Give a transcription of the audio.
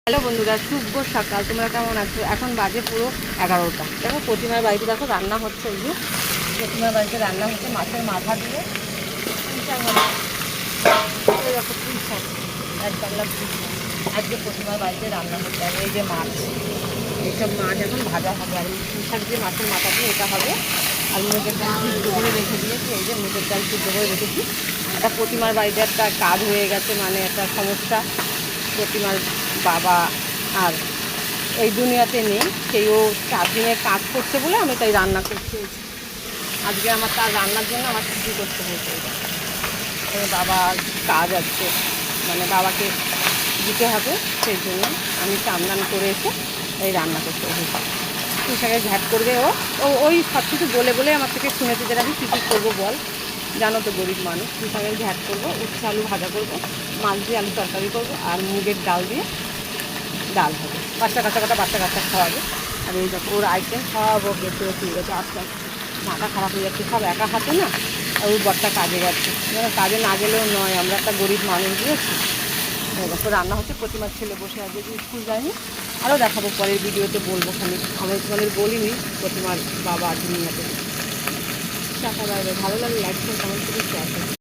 Hello বন্ধুরা, শুভ সকাল। তোমরা কেমন আছো? এখন বাজে পুরো 11টা। দেখো প্রতিমার বাড়িতে দেখো রান্না হচ্ছে। এই যে প্রতিমার বাড়িতে রান্না হচ্ছে মাছের মাথা দিয়ে দেখো পুঁই শাক, এক গামলা পুঁই শাক আজকে প্রতিমার বাড়িতে রান্না হচ্ছে। আর এই যে মাছ, এইসব মাছ এখন ভাজা হবে। আর পুঁই শাক দিয়ে মাছের মাথা দিয়ে এটা হবে। আর মুগের ডাল সিদ্ধ করে রেখে দিয়েছি। এই যে মুগের ডাল সিদ্ধ করে রেখেছি। একটা প্রতিমার বাড়িতে একটা কাজ হয়ে গেছে, মানে একটা সমস্যা। প্রতিমার বাবা আর এই দুনিয়াতে নেই, সেইও 4 দিনের কাজ করছে বলে আমি তাই রান্না করছি। আজকে আমার তার রান্নার জন্য আমার ছুটি করতে হয়েছে। বাবার কাজ আছে, মানে বাবাকে দিতে হবে, সেই জন্য আমি চান্দান করে এসে এই রান্না করতে হয়েছে। পুঁই শাকের ঝ্যাট করবে ও ওই সব কিছু বলে বলে আমার থেকে শুনেছি যে আমি কী কী করবো বল, জানো তো গরিব মানুষ। পুঁই শাকের ঝ্যাট করবো, উচ্ছে আলু ভাজা করবো, মাছ দিয়ে আলু তরকারি করবো, আর মুগের ডাল দিয়ে ডাল হবে। বাচ্চা কাচ্চা খাওয়াবে। আর এই দেখো ওর আইটেম সব ও গেছে ঠিক আছে। আস্তে মাথা খারাপ হয়ে যাচ্ছে, সব একা হাতে না। আর ওই বরটা কাজে গেছে, কাজে না গেলেও নয়, আমরা একটা গরিব মানুষ দিয়েছি। দেখো রান্না হচ্ছে, প্রতিমার ছেলে বসে আছে, যে স্কুল যায়নি। আরও দেখাবো পরের ভিডিওতে, বলবো খালি। আমি তোমাদের বলিনি প্রতিমার বাবা দুনিয়াতে। টাকা বাইরে ভালো লাগে, লাইক করে কমেন্ট করে শেয়ার করো।